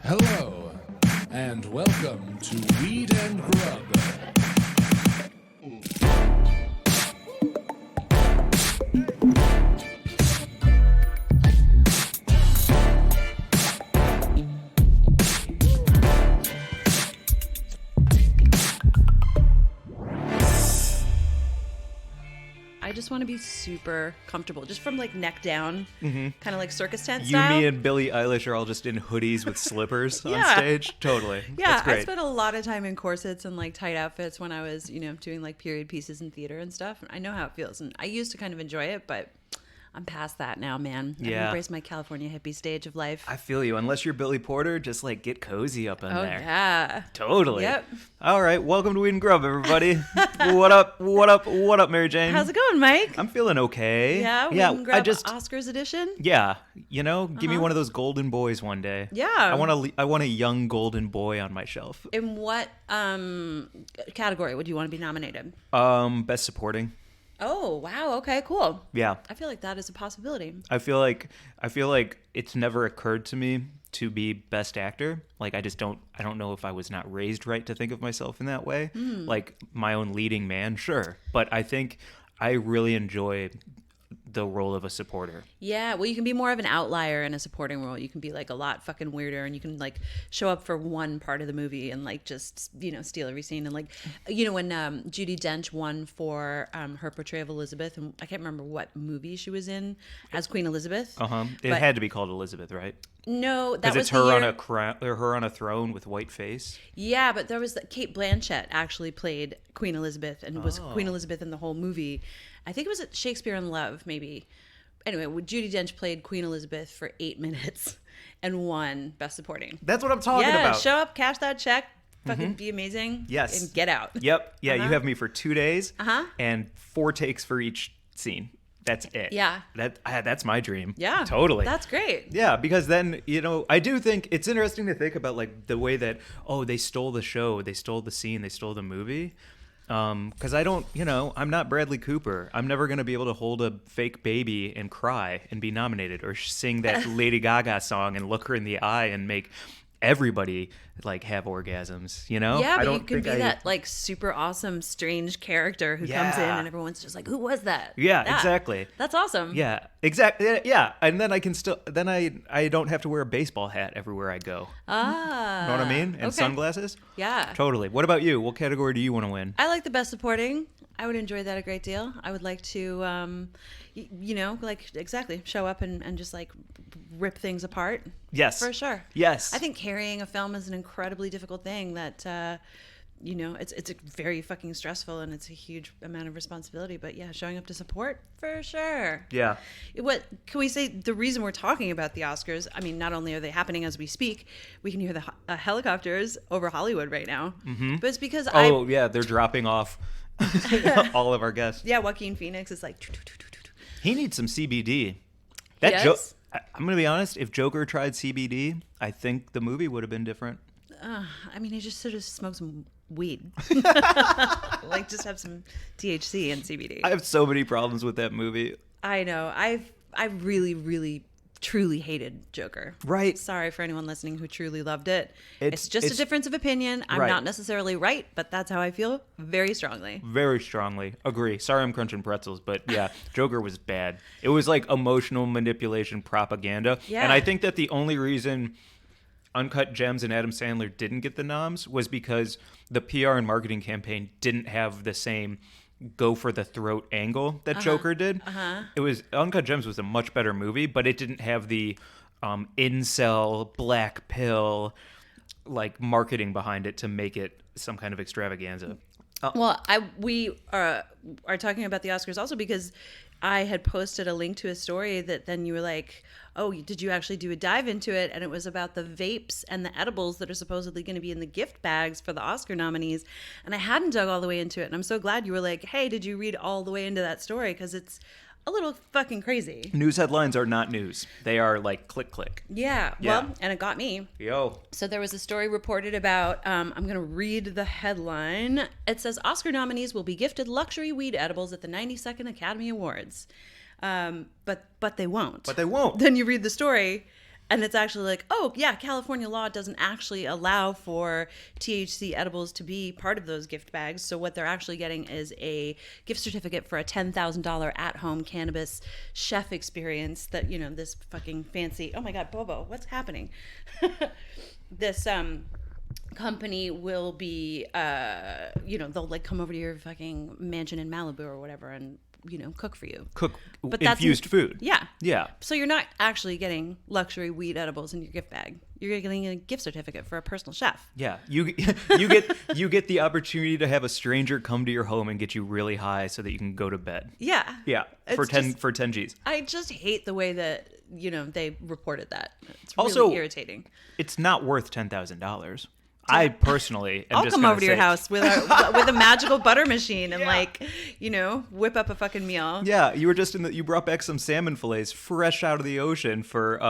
Hello, and welcome to Weed and Grub. I just want to be super comfortable, just from like neck down, kind of like circus tent You, style. me, and Billie Eilish are all just in hoodies with slippers on Yeah. stage. Totally. Yeah, That's great. I spent a lot of time in corsets and like tight outfits when I was, doing like period pieces in theater and stuff. I know how it feels, and I used to kind of enjoy it, but I'm past that now, man. I've Yeah. embraced my California hippie stage of life. I feel you. Unless you're Billy Porter, just like get cozy up in Oh there. yeah. Totally. Yep. All right. Welcome to Weed and Grub, everybody. What up? What up? What up, Mary Jane? How's it going, Mike? I'm feeling okay. Yeah, we can grab Oscars edition. Yeah, give me one of those golden boys one day. Yeah. I want a young golden boy on my shelf. In what category would you want to be nominated? Best supporting. Oh wow, okay, cool. Yeah. I feel like that is a possibility. I feel like it's never occurred to me to be best actor. Like I don't know if I was not raised right to think of myself in that way. Like my own leading man, sure. But I think I really enjoy the role of a supporter. Yeah, well, you can be more of an outlier in a supporting role. You can be like a lot fucking weirder, and you can like show up for one part of the movie and like just steal every scene. And like when Judi Dench won for her portrayal of Elizabeth, and I can't remember what movie she was in as Queen Elizabeth. It had to be called Elizabeth, right? No, that Because was it's the her year... on a crown, or her on a throne with white face. Yeah, but there was Kate Blanchett actually played Queen Elizabeth and was Queen Elizabeth in the whole movie. I think it was at Shakespeare in Love, maybe. Anyway, Judi Dench played Queen Elizabeth for 8 minutes and won Best Supporting. That's what I'm talking about. Show up, cash that check, fucking be amazing. Yes. And get out. Yep. Yeah, you have me for 2 days. Uh-huh. And 4 takes for each scene. That's it. Yeah. That's my dream. Yeah. Totally. That's great. Yeah, because then, I do think it's interesting to think about like the way that, they stole the show, they stole the scene, they stole the movie. Because I don't, I'm not Bradley Cooper. I'm never going to be able to hold a fake baby and cry and be nominated, or sing that Lady Gaga song and look her in the eye and make everybody like have orgasms, Yeah, but you can be that like super awesome, strange character who comes in and everyone's just like, who was that? Yeah, exactly. That's awesome. Yeah, exactly. Yeah, and then I can I don't have to wear a baseball hat everywhere I go. Ah. Know what I mean? And okay. sunglasses? Yeah. Totally. What about you? What category do you want to win? I like the Best Supporting. I would enjoy that a great deal. I would like to, exactly show up and just like rip things apart. Yes. For sure. Yes. I think carrying a film is an incredibly difficult thing that, it's very fucking stressful and it's a huge amount of responsibility. But yeah, showing up to support, for sure. Yeah. What can we say? The reason we're talking about the Oscars, I mean, not only are they happening as we speak, we can hear the helicopters over Hollywood right now. Mm-hmm. But it's because yeah, they're dropping off all of our guests. Yeah, Joaquin Phoenix is like... He needs some CBD. Yes? I'm going to be honest. If Joker tried CBD, I think the movie would have been different. I mean, he just sort of smoked some weed. Like, just have some THC and CBD. I have so many problems with that movie. I know. I really, really, truly hated Joker. Right. Sorry for anyone listening who truly loved it. It's just a difference of opinion. I'm right. not necessarily right, but that's how I feel very strongly. Very strongly. Agree. Sorry I'm crunching pretzels, but yeah, Joker was bad. It was like emotional manipulation propaganda. Yeah. And I think that the only reason Uncut Gems and Adam Sandler didn't get the noms was because the PR and marketing campaign didn't have the same go for the throat angle that Joker did. It was Uncut Gems was a much better movie, but it didn't have the incel black pill like marketing behind it to make it some kind of extravaganza. Well, we are talking about the Oscars also because I had posted a link to a story that then you were like, oh, did you actually do a dive into it? And it was about the vapes and the edibles that are supposedly going to be in the gift bags for the Oscar nominees. And I hadn't dug all the way into it. And I'm so glad you were like, hey, did you read all the way into that story? Because it's a little fucking crazy. News headlines are not news. They are like click, click. Yeah. Well, and it got me. Yo. So there was a story reported about, I'm going to read the headline. It says, Oscar nominees will be gifted luxury weed edibles at the 92nd Academy Awards. But they won't. But they won't. Then you read the story, And it's actually like, oh, yeah, California law doesn't actually allow for THC edibles to be part of those gift bags. So what they're actually getting is a gift certificate for a $10,000 at-home cannabis chef experience that, you know, this fucking fancy, oh my God, Bobo, what's happening? This company will be, you know, they'll like come over to your fucking mansion in Malibu or whatever and, you know, cook for you. But infused food. Yeah. Yeah. So you're not actually getting luxury weed edibles in your gift bag. You're getting a gift certificate for a personal chef. Yeah. You get the opportunity to have a stranger come to your home and get you really high so that you can go to bed. Yeah. Yeah. For 10 G's. I just hate the way that, you know, they reported that. It's really Also, irritating. It's not worth $10,000. I personally am I'll just come gonna over to your say- house with a magical butter machine and like, you know, whip up a fucking meal. Yeah, you were just you brought back some salmon fillets fresh out of the ocean for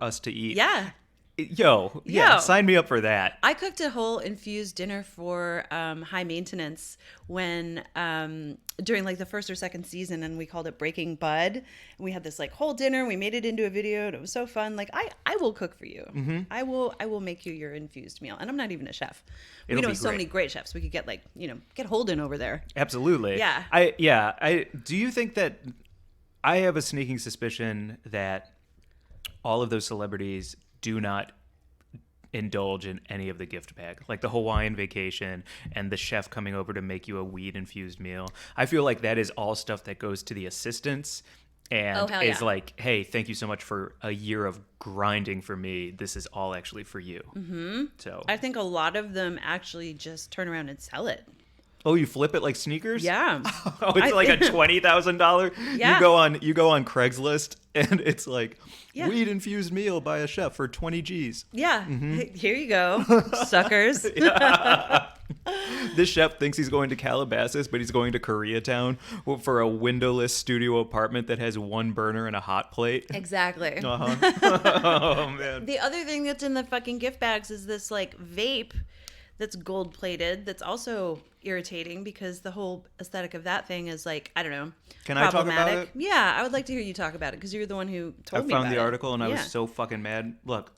us to eat. Yeah. Yo, sign me up for that. I cooked a whole infused dinner for high maintenance when during like the first or second season, and we called it Breaking Bud. And we had this like whole dinner. We made it into a video, and it was so fun. Like I will cook for you. Mm-hmm. I will make you your infused meal, and I'm not even a chef. It'll we know be so great. many great chefs. We could get like get Holden over there. Absolutely. Yeah. I do you think that I have a sneaking suspicion that all of those celebrities do not indulge in any of the gift bag, like the Hawaiian vacation and the chef coming over to make you a weed infused meal. I feel like that is all stuff that goes to the assistants and is like, hey, thank you so much for a year of grinding for me. This is all actually for you. Mm-hmm. So I think a lot of them actually just turn around and sell it. Oh, you flip it like sneakers? Yeah. Oh, it's like a $20,000. Yeah. You go on Craigslist and it's like weed infused meal by a chef for 20 G's. Yeah. Here you go, suckers. This chef thinks he's going to Calabasas, but he's going to Koreatown for a windowless studio apartment that has one burner and a hot plate. Exactly. Oh man. The other thing that's in the fucking gift bags is this like vape that's gold plated. That's also irritating because the whole aesthetic of that thing is like, I don't know. Can I talk about it? Yeah, I would like to hear you talk about it because you're the one who told me I about found the it. article and I was so fucking mad. Look,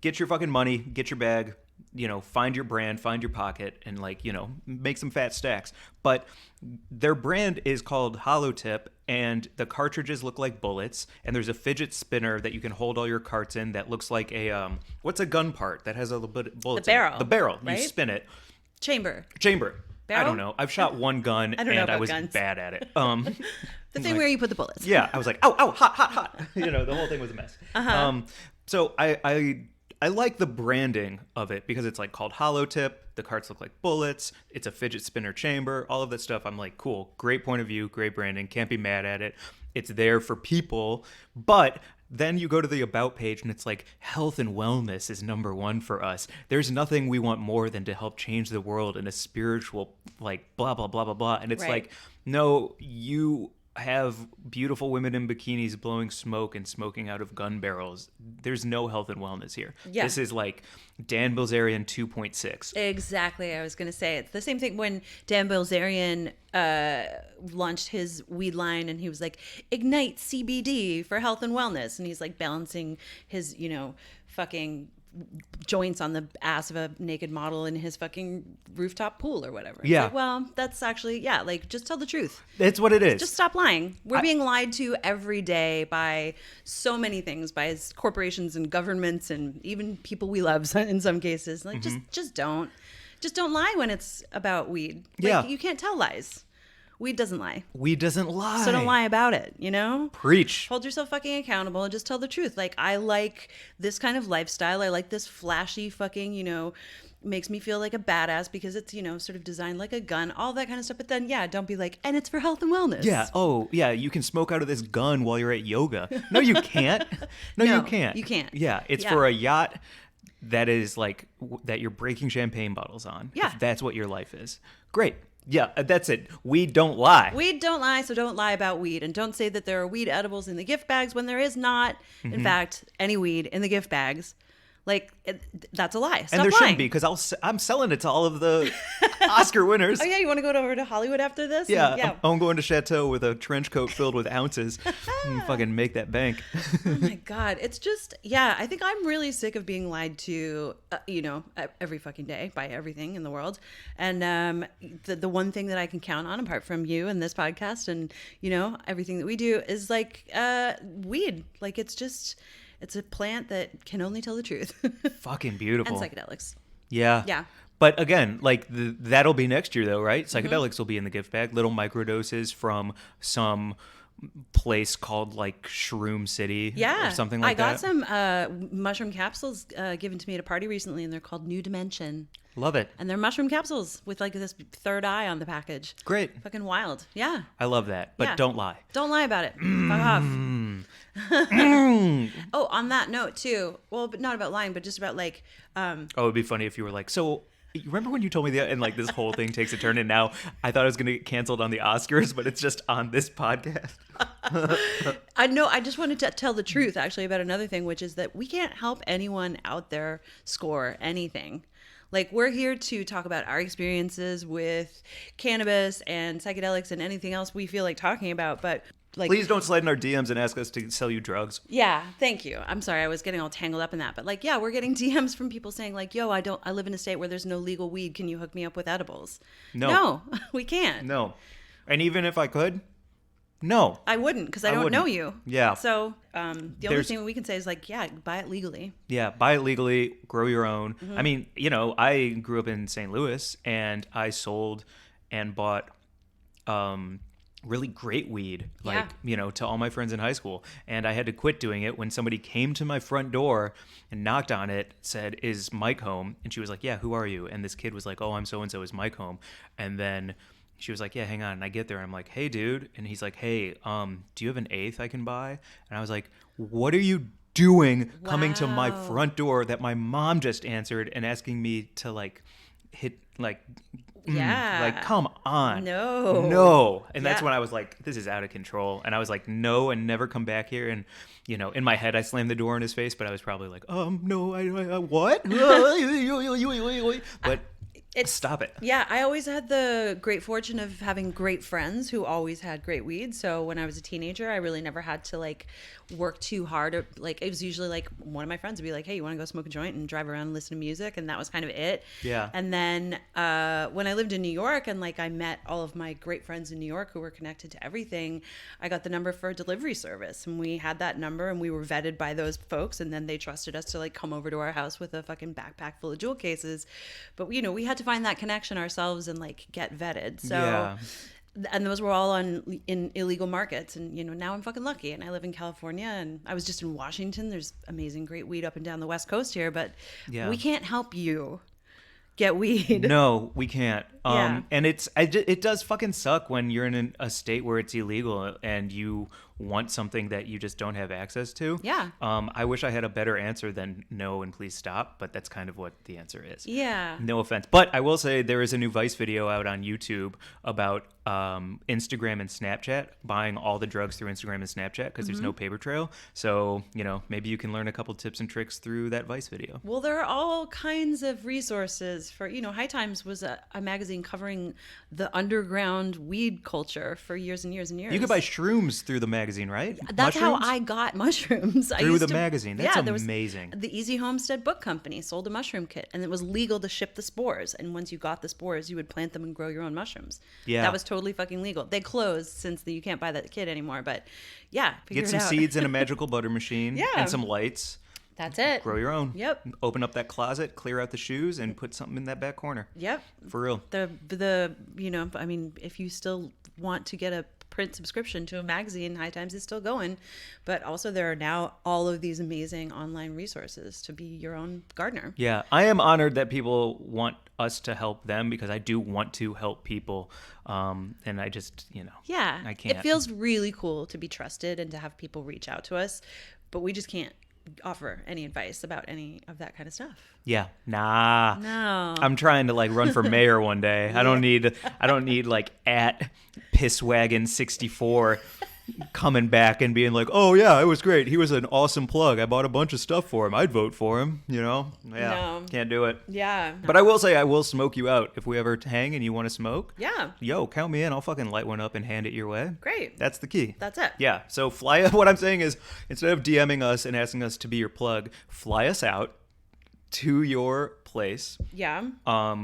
get your fucking money, get your bag, find your brand, find your pocket, and make some fat stacks. But their brand is called Holotip, and the cartridges look like bullets, and there's a fidget spinner that you can hold all your carts in that looks like a what's a gun part that has a little bit bullets? The barrel. The barrel. Right? You spin it. Chamber. I don't know. I've shot one gun and I was guns. bad at it. The thing where you put the bullets. Yeah, I was like, ow, hot. The whole thing was a mess. So I like the branding of it because it's like called Holotip. The carts look like bullets. It's a fidget spinner chamber. All of that stuff. I'm like, cool. Great point of view. Great branding. Can't be mad at it. It's there for people. But then you go to the About page and it's like health and wellness is number one for us. There's nothing we want more than to help change the world in a spiritual, like blah, blah, blah, blah, blah. And it's like, no, you have beautiful women in bikinis blowing smoke and smoking out of gun barrels. There's no health and wellness here. Yeah. This is like Dan Bilzerian 2.6. Exactly. I was going to say it's the same thing when Dan Bilzerian launched his weed line and he was like, ignite CBD for health and wellness. And he's like balancing his, fucking joints on the ass of a naked model in his fucking rooftop pool or whatever. It's Yeah. like, well, that's actually, just tell the truth. That's what it is. Just stop lying. We're being lied to every day by so many things, by corporations and governments and even people we love in some cases. Like, just don't lie when it's about weed. Like, you can't tell lies. Weed doesn't lie. Weed doesn't lie. So don't lie about it, Preach. Hold yourself fucking accountable and just tell the truth. Like, I like this kind of lifestyle. I like this flashy fucking, makes me feel like a badass because it's, sort of designed like a gun, all that kind of stuff. But then, don't be like, and it's for health and wellness. Yeah. Oh, yeah. You can smoke out of this gun while you're at yoga. No, you can't. No, you can't. You can't. Yeah. It's for a yacht that is like, that you're breaking champagne bottles on. Yeah. If that's what your life is. Great. Yeah, that's it. Weed don't lie. Weed don't lie, so don't lie about weed. And don't say that there are weed edibles in the gift bags when there is not, in fact, any weed in the gift bags. Like, that's a lie. Stop And there lying. shouldn't be, because I'm selling it to all of the Oscar winners. Oh, yeah, you want to go over to Hollywood after this? Yeah, I'm going to Chateau with a trench coat filled with ounces and fucking make that bank. Oh my God. It's just, yeah, I think I'm really sick of being lied to, every fucking day by everything in the world. And the one thing that I can count on, apart from you and this podcast and, everything that we do, is like weed. Like, it's a plant that can only tell the truth. Fucking beautiful. And psychedelics. Yeah. Yeah. But again, like that'll be next year though, right? Psychedelics will be in the gift bag. Little microdoses from some place called like Shroom City or something like that. I got some mushroom capsules given to me at a party recently, and they're called New Dimension. Love it. And they're mushroom capsules with like this third eye on the package. Great. Fucking wild. Yeah. I love that. But don't lie. Don't lie about it. Fuck off. Oh, on that note too. Well, but not about lying, but just about like. It'd be funny if you were like, so you remember when you told me that, and like this whole thing takes a turn, and now I thought I was going to get canceled on the Oscars, but it's just on this podcast. I know. I just wanted to tell the truth actually about another thing, which is that we can't help anyone out there score anything. Like, we're here to talk about our experiences with cannabis and psychedelics and anything else we feel like talking about, but like, Please don't slide in our DMs and ask us to sell you drugs. yeah, thank you. I'm sorry, I was getting all tangled up in that, but like, yeah, we're getting DMs from people saying like, yo, I live in a state where there's no legal weed. Can you hook me up with edibles? No, we can't. No. And even if I could, no. I wouldn't, because I don't know you. Yeah. So the only thing we can say is like, yeah, buy it legally. Yeah, buy it legally, grow your own. Mm-hmm. I mean, I grew up in St. Louis, and I sold and bought really great weed, like, to all my friends in high school. And I had to quit doing it when somebody came to my front door and knocked on it, said, "Is Mike home?" And she was like, "Yeah, who are you?" And this kid was like, "Oh, I'm so-and-so, is Mike home?" And then she was like, "Yeah, hang on." And I get there, and I'm like, "Hey, dude." And he's like, "Hey, do you have an eighth I can buy?" And I was like, "What are you doing coming to my front door that my mom just answered and asking me to like hit like like, come on. No. And that's when I was like, this is out of control. And I was like, no, and never come back here. And, in my head, I slammed the door in his face, but I was probably like, no, I what? But stop it. Yeah, I always had the great fortune of having great friends who always had great weed. So when I was a teenager, I really never had to like work too hard. Or, like, it was usually like one of my friends would be like, "Hey, you want to go smoke a joint and drive around and listen to music?" And that was kind of it. Yeah. And then when I lived in New York and like I met all of my great friends in New York who were connected to everything, I got the number for a delivery service, and we had that number, and we were vetted by those folks, and then they trusted us to like come over to our house with a fucking backpack full of jewel cases. But we had to find that connection ourselves and like get vetted. So and those were all in illegal markets, and now I'm fucking lucky, and I live in California, and I was just in Washington. There's amazing great weed up and down the West Coast here, but we can't help you get weed. No, we can't. Yeah. And it does fucking suck when you're in a state where it's illegal and you want something that you just don't have access to. Yeah. I wish I had a better answer than no and please stop, but that's kind of what the answer is. Yeah. No offense. But I will say there is a new Vice video out on YouTube about Instagram and Snapchat, buying all the drugs through Instagram and Snapchat because there's no paper trail. So, maybe you can learn a couple tips and tricks through that Vice video. Well, there are all kinds of resources for, High Times was a magazine covering the underground weed culture for years and years and years. You could buy shrooms through the magazine, right? That's mushrooms? how I got mushrooms. Through the magazine. That's amazing. The Easy Homestead Book Company sold a mushroom kit, and it was legal to ship the spores. And once you got the spores, you would plant them and grow your own mushrooms. Yeah. That was totally fucking legal. They closed since you can't buy that kit anymore. But yeah, get some seeds in a magical butter machine and some lights. That's it. Grow your own. Yep. Open up that closet, clear out the shoes, and put something in that back corner. Yep. For real. If you still want to get a print subscription to a magazine, High Times is still going, but also there are now all of these amazing online resources to be your own gardener. Yeah, I am honored that people want us to help them because I do want to help people, and I just, I can't. It feels really cool to be trusted and to have people reach out to us, but we just can't offer any advice about any of that kind of stuff. Yeah. Nah. No. I'm trying to like run for mayor one day. I don't need like at Pisswagon 64 coming back and being like, oh yeah, it was great. He was an awesome plug. I bought a bunch of stuff for him. I'd vote for him, Yeah, No. can't do it. Yeah. But I will say I will smoke you out if we ever hang and you want to smoke. Yeah. Yo, count me in. I'll fucking light one up and hand it your way. Great. That's the key. That's it. Yeah. So fly. What I'm saying is, instead of DMing us and asking us to be your plug, fly us out to your place. Yeah.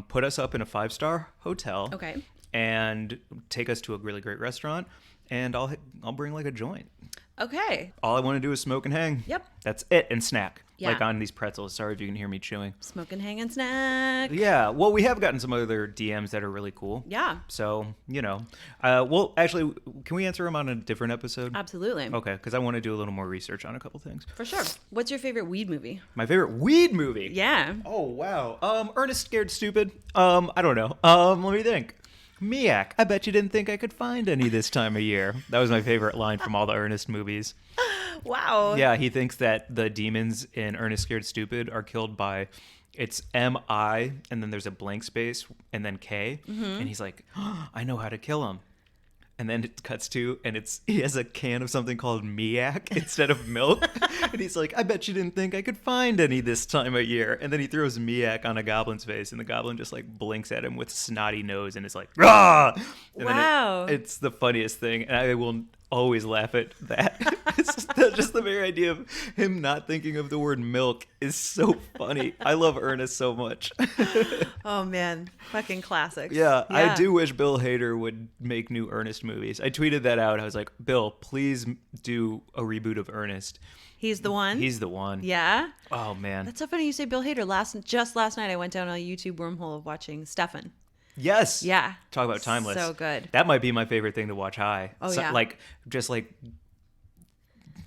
Put us up in a 5-star hotel. Okay. And take us to a really great restaurant, and I'll bring like a joint. Okay. All I want to do is smoke and hang. Yep. That's it, and snack. Yeah. Like on these pretzels. Sorry if you can hear me chewing. Smoke and hang and snack. Yeah. Well, we have gotten some other DMs that are really cool. Yeah. So, well, actually, can we answer them on a different episode? Absolutely. Okay, because I want to do a little more research on a couple things. For sure. What's your favorite weed movie? My favorite weed movie? Yeah. Oh, wow. Ernest Scared Stupid? I don't know. Let me think. Miak, I bet you didn't think I could find any this time of year. That was my favorite line from all the Ernest movies. Wow. Yeah, he thinks that the demons in Ernest Scared Stupid are killed by, it's M-I, and then there's a blank space, and then K. Mm-hmm. And he's like, I know how to kill him. And then it cuts to, and he has a can of something called Miak instead of milk. And he's like, I bet you didn't think I could find any this time of year. And then he throws Miak on a goblin's face, and the goblin just like blinks at him with snotty nose, and it's like, rah! And wow. It's the funniest thing, and I will always laugh at that. It's just the very idea of him not thinking of the word milk is so funny. I love Ernest so much. Oh man, fucking classics. Yeah, I do wish Bill Hader would make new Ernest movies. I tweeted that out. I was like, Bill, please do a reboot of Ernest. He's the one? He's the one. Yeah? Oh, man. That's so funny you say Bill Hader. Just last night I went down a YouTube wormhole of watching Stefan. Yes. Yeah. Talk about timeless. So good. That might be my favorite thing to watch high. Oh, yeah. Like, just like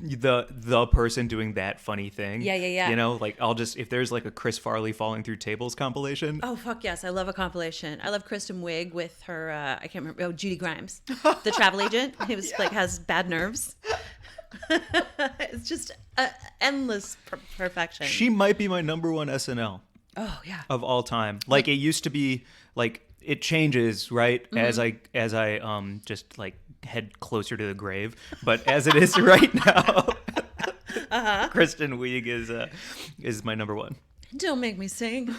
the person doing that funny thing. Yeah. Like I'll just, if there's like a Chris Farley falling through tables compilation. Oh, fuck yes. I love a compilation. I love Kristen Wiig with her, I can't remember, Judy Grimes, the travel agent. He was like, has bad nerves. It's just endless perfection. She might be my number one SNL. Oh, yeah. Of all time. Like it used to be like, it changes, right? Mm-hmm. As I just like head closer to the grave, but as it is right now, Kristen Wiig is my number one. Don't make me sing.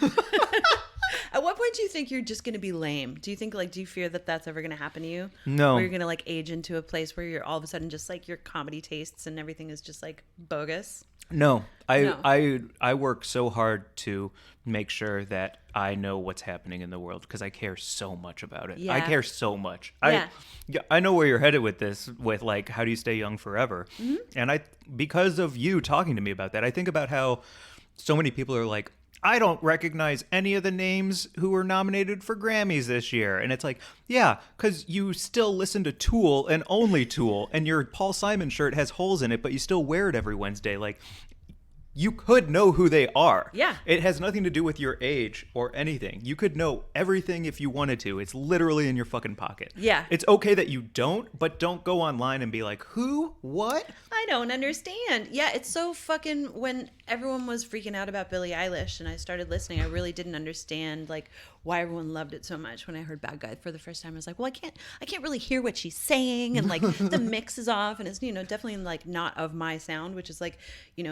At what point do you think you're just going to be lame? Do you think do you fear that that's ever going to happen to you? No. Where you're going to age into a place where you're all of a sudden just your comedy tastes and everything is just bogus? No. I work so hard to make sure that I know what's happening in the world because I care so much about it. Yeah. I care so much. Yeah. I know where you're headed with this, with how do you stay young forever? Mm-hmm. And because of you talking to me about that, I think about how so many people are like, I don't recognize any of the names who were nominated for Grammys this year. And it's like, yeah, because you still listen to Tool and only Tool, and your Paul Simon shirt has holes in it, but you still wear it every Wednesday. You could know who they are. Yeah. It has nothing to do with your age or anything. You could know everything if you wanted to. It's literally in your fucking pocket. Yeah. It's okay that you don't, but don't go online and be like, who? What? I don't understand. Yeah, it's so fucking, when everyone was freaking out about Billie Eilish and I started listening, I really didn't understand why everyone loved it so much. When I heard Bad Guy for the first time, I was like, well, I can't really hear what she's saying, and the mix is off, and it's definitely not of my sound, which is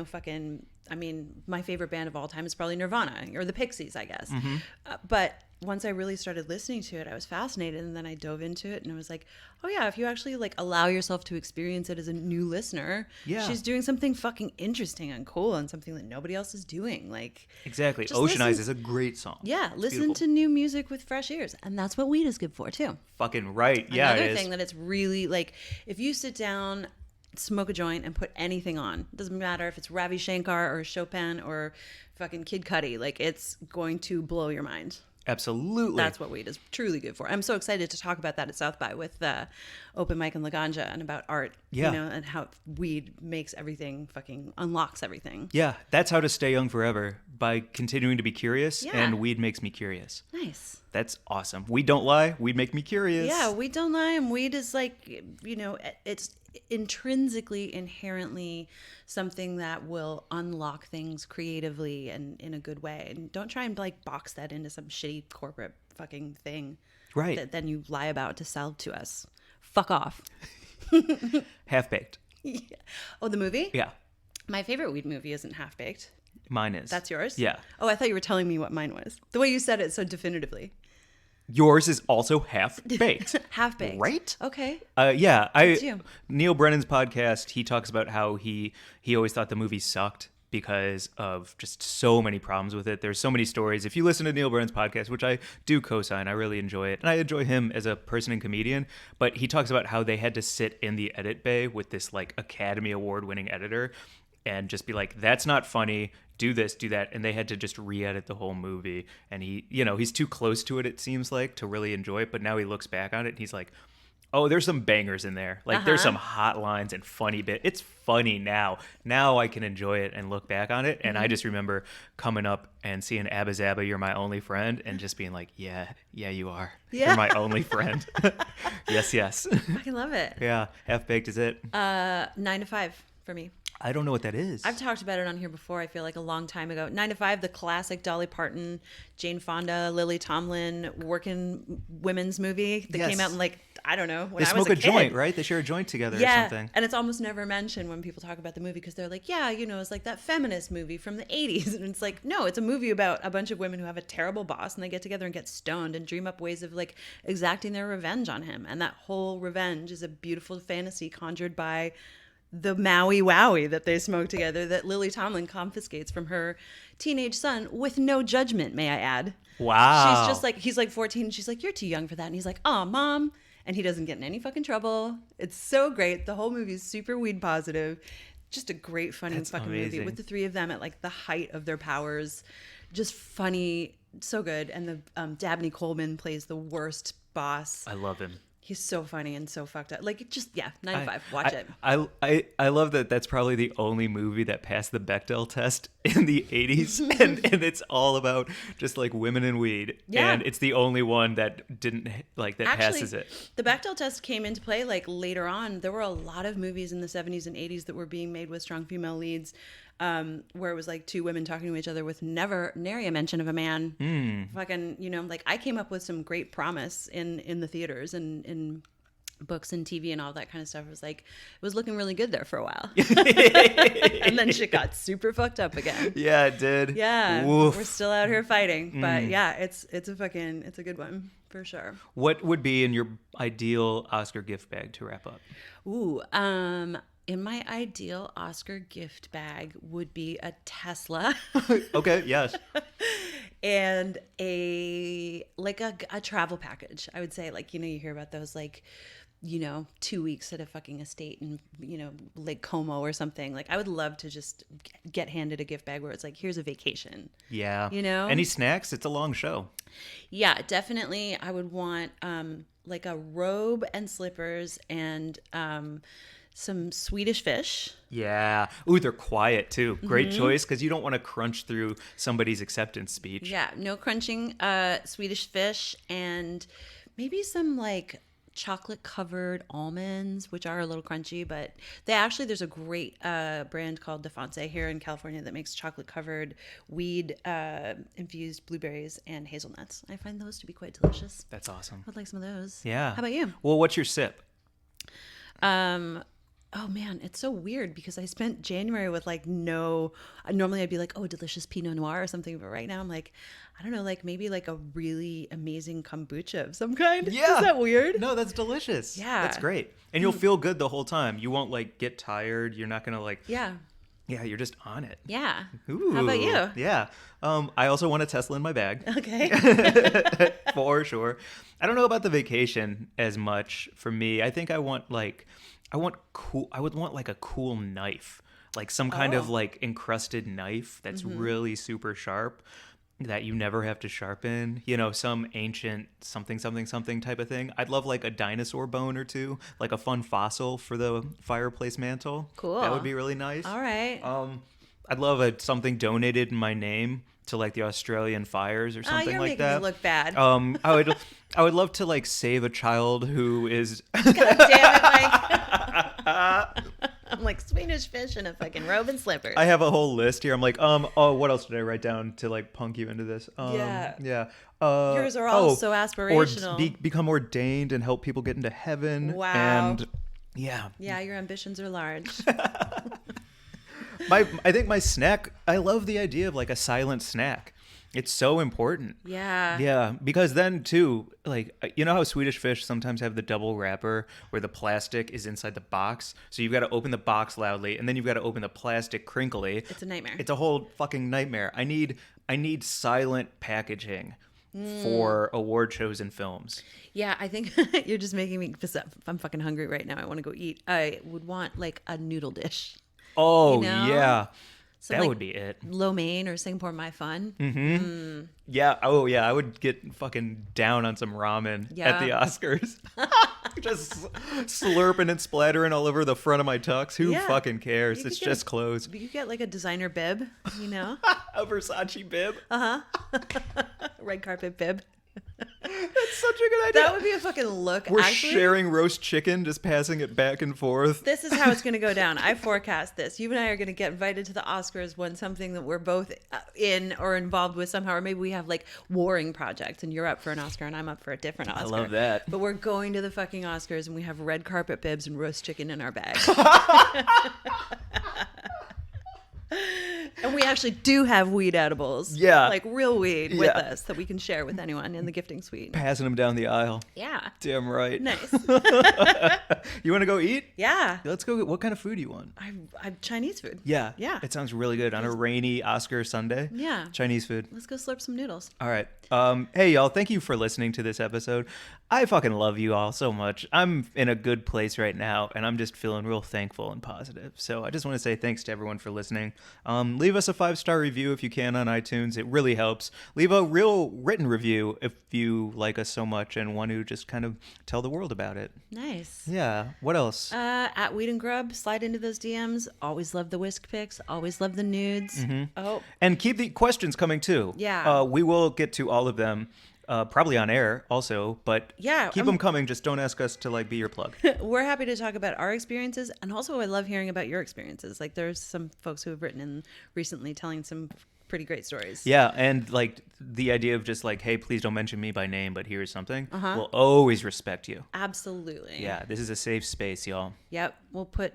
fucking, I mean, my favorite band of all time is probably Nirvana or the Pixies, I guess. Mm-hmm. But once I really started listening to it, I was fascinated, and then I dove into it, and I was like, oh yeah, if you actually allow yourself to experience it as a new listener, yeah, she's doing something fucking interesting and cool and something that nobody else is doing. Exactly. Ocean Eyes is a great song. Yeah, it's listen beautiful. To new music with fresh ears, and that's what weed is good for too. Fucking right. Yeah, Another it is. thing that it's really if you sit down, smoke a joint, and put anything on, it doesn't matter if it's Ravi Shankar or Chopin or fucking Kid Cudi, it's going to blow your mind. Absolutely. That's what weed is truly good for. I'm so excited to talk about that at South by with Open Mic and Laganja, and about art, yeah, and how weed makes everything, fucking unlocks everything. Yeah, that's how to stay young forever, by continuing to be curious, yeah, and weed makes me curious. Nice. That's awesome. Weed don't lie, weed make me curious. Yeah, weed don't lie, and weed is it's intrinsically, inherently something that will unlock things creatively and in a good way. And don't try and box that into some shitty corporate fucking thing, right, that then you lie about to sell to us. Fuck off. Half Baked. Yeah. Oh, the movie? Yeah. My favorite weed movie isn't Half Baked. Mine is. That's yours? Yeah. Oh, I thought you were telling me what mine was. The way you said it so definitively. Yours is also Half Baked. Half Baked. Right? Okay. Yeah. That's you. Neil Brennan's podcast, he talks about how he always thought the movie sucked because of just so many problems with it. There's so many stories. If you listen to Neil Brennan's podcast, which I do co-sign, I really enjoy it. And I enjoy him as a person and comedian, but he talks about how they had to sit in the edit bay with this like Academy Award winning editor and just be like, that's not funny. Do this, do that. And they had to just re-edit the whole movie. And he's too close to it, it seems like, to really enjoy it. But now he looks back on it and he's like, oh, there's some bangers in there. Like there's some hot lines and funny bit. It's funny now. Now I can enjoy it and look back on it. And I just remember coming up and seeing Abba Zabba, You're My Only Friend, and just being like, yeah, you are. Yeah. You're my only friend. Yes. I love it. Yeah. Half Baked is it. 9 to 5 for me. I don't know what that is. I've talked about it on here before, I feel like a long time ago. 9 to 5, the classic Dolly Parton, Jane Fonda, Lily Tomlin working women's movie that came out in like, I don't know, when they I was smoke a kid. joint, right? They share a joint together or something. And it's almost never mentioned when people talk about the movie because they're like, yeah, it's like that feminist movie from the 80s. And it's like, no, it's a movie about a bunch of women who have a terrible boss and they get together and get stoned and dream up ways of like exacting their revenge on him. And that whole revenge is a beautiful fantasy conjured by the Maui Wowie that they smoke together that Lily Tomlin confiscates from her teenage son with no judgment, may I add. Wow. She's just like, he's like 14 and she's like, you're too young for that. And he's like, oh, Mom. And he doesn't get in any fucking trouble. It's so great. The whole movie is super weed positive. Just a great, funny fucking movie with the three of them at like the height of their powers. Just funny, so good. And the Dabney Coleman plays the worst boss. I love him. He's so funny and so fucked up. Like, it just, 9 to 5. Watch it. I love that that's probably the only movie that passed the Bechdel test in the 80s. and it's all about just like women and weed. Yeah. And it's the only one that didn't, like, that Actually, passes it. The Bechdel test came into play like later on. There were a lot of movies in the 70s and 80s that were being made with strong female leads. Where it was like two women talking to each other with nary a mention of a man. Fucking, like I came up with some great promise in the theaters and in books and TV and all that kind of stuff. It was like, it was looking really good there for a while. And then shit got super fucked up again. Yeah, it did. Yeah. Woof. We're still out here fighting. But yeah, it's a good one for sure. What would be in your ideal Oscar gift bag to wrap up? Ooh, in my ideal Oscar gift bag would be a Tesla. Okay, yes. And a travel package. I would say, like, you hear about those, like, 2 weeks at a fucking estate in, Lake Como or something. Like, I would love to just get handed a gift bag where it's like, here's a vacation. Yeah. Any snacks? It's a long show. Yeah, definitely. I would want like a robe and slippers and some Swedish fish. Yeah. Ooh, they're quiet too. Great choice, because you don't want to crunch through somebody's acceptance speech. Yeah, no crunching. Swedish fish and maybe some like chocolate covered almonds, which are a little crunchy, but there's a great brand called Defonce here in California that makes chocolate covered weed infused blueberries and hazelnuts. I find those to be quite delicious. That's awesome. I'd like some of those. Yeah. How about you? Well, what's your sip? Oh man, it's so weird because I spent January with like normally I'd be like, oh, delicious Pinot Noir or something. But right now I'm like, I don't know, like maybe like a really amazing kombucha of some kind. Yeah. Is that weird? No, that's delicious. Yeah. That's great. And you'll feel good the whole time. You won't like get tired. You're not going to like, Yeah. yeah, you're just on it. Yeah. Ooh. How about you? Yeah. I also want a Tesla in my bag. Okay. For sure. I don't know about the vacation as much for me. I think I would want like a cool knife, like some kind of like encrusted knife that's really super sharp that you never have to sharpen, some ancient something type of thing. I'd love like a dinosaur bone or two, like a fun fossil for the fireplace mantle. Cool. That would be really nice. All right. I'd love something donated in my name to like the Australian fires or something you're like making that. me look bad. I would love to like save a child who is God damn it, Mike. I'm like Swedish fish and a fucking robe and slippers. I have a whole list here. I'm like, what else did I write down to like punk you into this? Yeah. Yours are all so aspirational. Or become ordained and help people get into heaven. Wow. And Yeah. Yeah, your ambitions are large. I think my snack, I love the idea of like a silent snack. It's so important. Yeah. Yeah, because then too, like, you know how Swedish Fish sometimes have the double wrapper where the plastic is inside the box? So you've got to open the box loudly and then you've got to open the plastic crinkly. It's a nightmare. It's a whole fucking nightmare. I need silent packaging for award shows and films. Yeah, I think you're just making me, because I'm fucking hungry right now. I want to go eat. I would want like a noodle dish. Oh, You know? yeah. So, That like, would be it. Lo mein or Singapore My Fun. Yeah. Oh, yeah. I would get fucking down on some ramen at the Yeah. Oscars. Just slurping and splattering all over the front of my tux. Who Yeah. fucking cares? You It's could get just clothes. You get like a designer bib, you know? A Versace bib. Red carpet bib. That's such a good idea. That would be a fucking look. We're Actually, sharing roast chicken, just passing it back and forth. this is how it's going to go down. I forecast this. You and I are going to get invited to the Oscars when something that we're both in or involved with somehow, or maybe we have like warring projects and you're up for an Oscar and I'm up for a different Oscar. I love that. But we're going to the fucking Oscars and we have red carpet bibs and roast chicken in our bag. And we actually do have weed edibles. Yeah. Like real weed with Yeah. us that we can share with anyone in the gifting suite. Passing them down the aisle. Yeah. Damn right. Nice. You want to go eat? Yeah. Let's go. What kind of food do you want? I Chinese food. Yeah. Yeah. It sounds really good on a rainy Oscar Sunday. Yeah. Chinese food. Let's go slurp some noodles. All right. Hey, y'all. Thank you for listening to this episode. I fucking love you all so much. I'm in a good place right now, and I'm just feeling real thankful and positive. So I just want to say thanks to everyone for listening. Leave us a 5-star review if you can on iTunes. It really helps. Leave a real written review if you like us so much and want to just kind of tell the world about it. Nice. Yeah. What else? At Weed and Grub, slide into those DMs. Always love the whisk pics. Always love the nudes. Oh, And keep the questions coming too. Yeah. We will get to all of them. Probably on air also, but Yeah, keep them coming. Just don't ask us to like be your plug. we're happy to talk about our experiences, and also I love hearing about your experiences. Like there's some folks who have written in recently telling some pretty great stories. Yeah, and like the idea of just like, hey, please don't mention me by name, but here's something. We'll always respect you. Absolutely. Yeah, this is a safe space, y'all. Yep. We'll put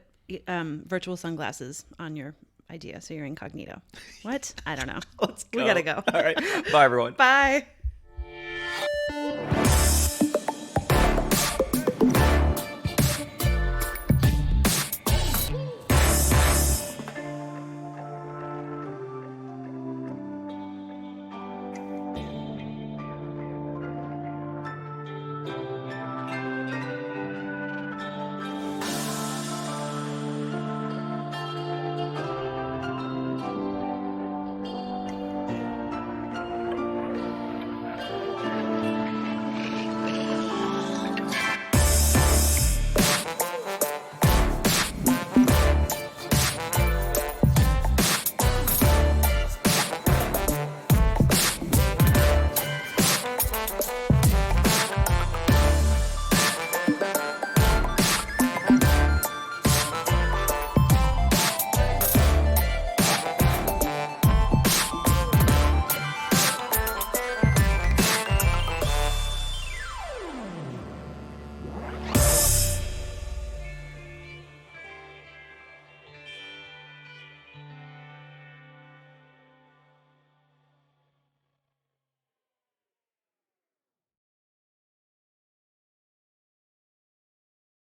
virtual sunglasses on your idea so you're incognito. What? I don't know. Let's go. We gotta go. All right. Bye, everyone. Bye.